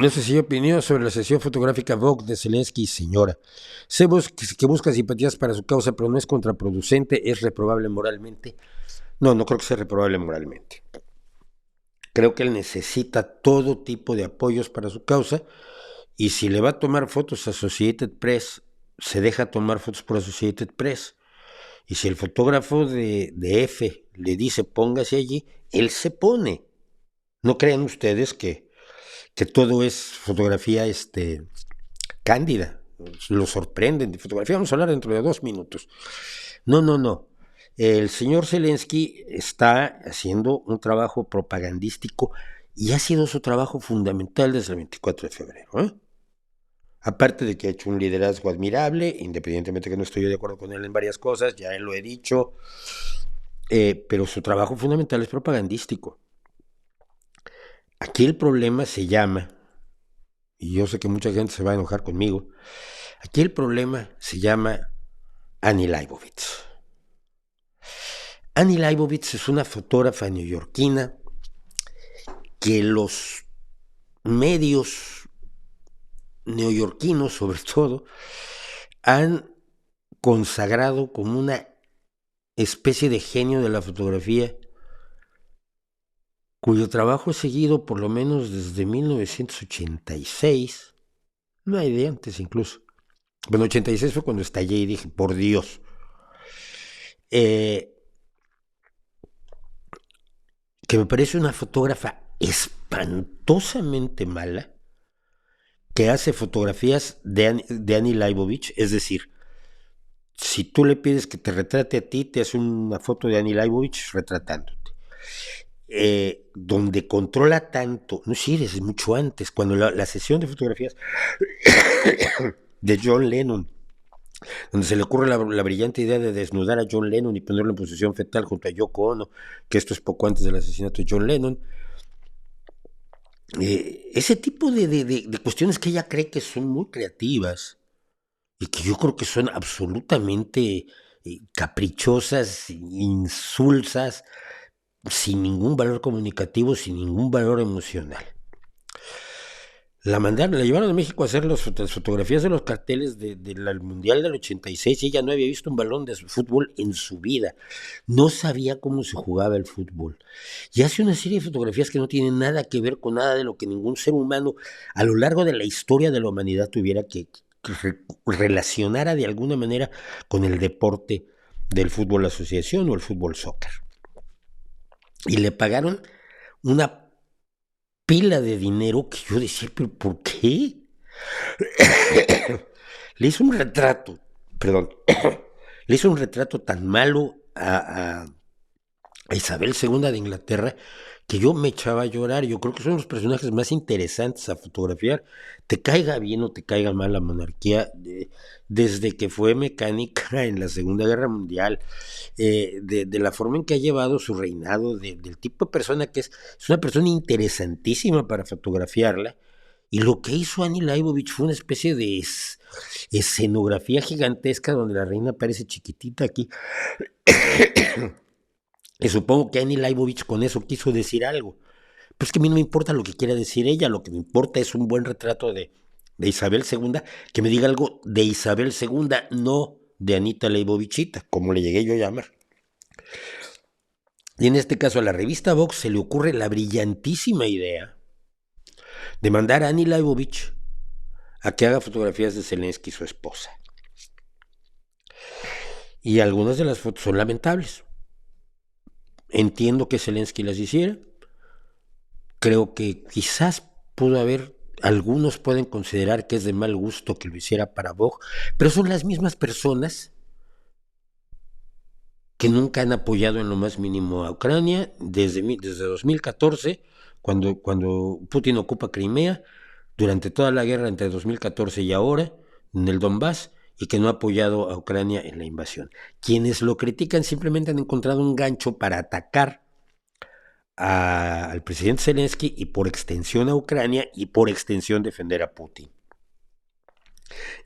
No sé si opinión sobre la sesión fotográfica Vogue de Zelensky, señora. Sé que busca simpatías para su causa, pero no es contraproducente, es reprobable moralmente. No, no creo que sea reprobable moralmente. Creo que él necesita todo tipo de apoyos para su causa y si le va a tomar fotos a Associated Press, se deja tomar fotos por Associated Press. Y si el fotógrafo de F le dice póngase allí, él se pone. No crean ustedes que todo es fotografía cándida. Lo sorprenden de fotografía. Vamos a hablar dentro de 2 minutos. No, no, no. El señor Zelensky está haciendo un trabajo propagandístico y ha sido su trabajo fundamental desde el 24 de febrero. Aparte de que ha hecho un liderazgo admirable, independientemente de que no estoy de acuerdo con él en varias cosas, ya lo he dicho, pero su trabajo fundamental es propagandístico. Aquí el problema se llama, y yo sé que mucha gente se va a enojar conmigo, aquí el problema se llama Annie Leibovitz. Annie Leibovitz es una fotógrafa neoyorquina que los medios neoyorquinos, sobre todo, han consagrado como una especie de genio de la fotografía, cuyo trabajo he seguido por lo menos desde 1986, no hay de antes incluso. Bueno, 86 fue cuando estallé y dije, por Dios. Que me parece una fotógrafa espantosamente mala, que hace fotografías de Annie Leibovitz, es decir, si tú le pides que te retrate a ti, te hace una foto de Annie Leibovitz retratándote. Donde controla tanto, no sé, desde mucho antes, cuando la sesión de fotografías de John Lennon, donde se le ocurre la brillante idea de desnudar a John Lennon y ponerlo en posición fetal junto a Yoko Ono, que esto es poco antes del asesinato de John Lennon. Ese tipo de cuestiones que ella cree que son muy creativas y que yo creo que son absolutamente caprichosas, insulsas, sin ningún valor comunicativo, sin ningún valor emocional. La llevaron a México a hacer las fotografías de los carteles del Mundial del 86 y ella no había visto un balón de fútbol en su vida. No sabía cómo se jugaba el fútbol. Y hace una serie de fotografías que no tienen nada que ver con nada de lo que ningún ser humano a lo largo de la historia de la humanidad tuviera que relacionara de alguna manera con el deporte del fútbol asociación o el fútbol soccer. Y le pagaron una pila de dinero que yo decía, pero ¿por qué? Le hizo un retrato, perdón, le hizo un retrato tan malo a Isabel II de Inglaterra que yo me echaba a llorar. Yo creo que son los personajes más interesantes a fotografiar, te caiga bien o te caiga mal la monarquía, desde que fue mecánica en la Segunda Guerra Mundial, de la forma en que ha llevado su reinado, del tipo de persona que es una persona interesantísima para fotografiarla. Y lo que hizo Annie Leibovitz fue una especie de escenografía gigantesca donde la reina parece chiquitita aquí. Y supongo que Annie Leibovitz con eso quiso decir algo. Pues que a mí no me importa lo que quiera decir ella, lo que me importa es un buen retrato de Isabel II, que me diga algo de Isabel II, no de Anita Leibovichita, como le llegué yo a llamar. Y en este caso a la revista Vox se le ocurre la brillantísima idea de mandar a Annie Leibovitz a que haga fotografías de Zelensky y su esposa. Y algunas de las fotos son lamentables. Entiendo que Zelensky las hiciera. Creo que quizás pudo haber, algunos pueden considerar que es de mal gusto que lo hiciera para Vogue, pero son las mismas personas que nunca han apoyado en lo más mínimo a Ucrania desde 2014, cuando Putin ocupa Crimea, durante toda la guerra entre 2014 y ahora, en el Donbass, y que no ha apoyado a Ucrania en la invasión. Quienes lo critican simplemente han encontrado un gancho para atacar al presidente Zelensky y por extensión a Ucrania y por extensión defender a Putin.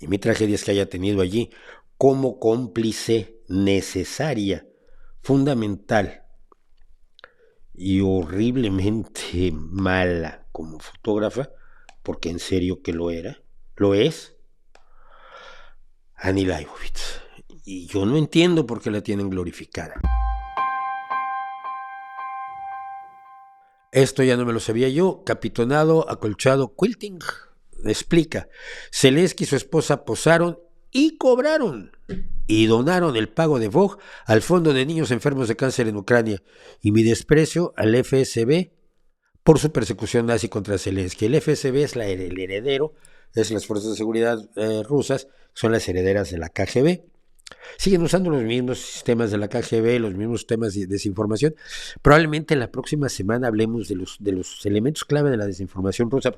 Y mi tragedia es que haya tenido allí como cómplice necesaria, fundamental y horriblemente mala como fotógrafa, porque en serio que lo era, lo es, Annie Leibovitz. Y yo no entiendo por qué la tienen glorificada. Esto ya no me lo sabía yo. Capitonado, acolchado, quilting. Explica. Zelensky y su esposa posaron y cobraron y donaron el pago de Vogue al Fondo de Niños Enfermos de Cáncer en Ucrania. Y mi desprecio al FSB por su persecución nazi contra Zelensky. El FSB es el heredero, es las fuerzas de seguridad rusas, son las herederas de la KGB. Siguen usando los mismos sistemas de la KGB, los mismos temas de desinformación. Probablemente la próxima semana hablemos de los elementos clave de la desinformación rusa.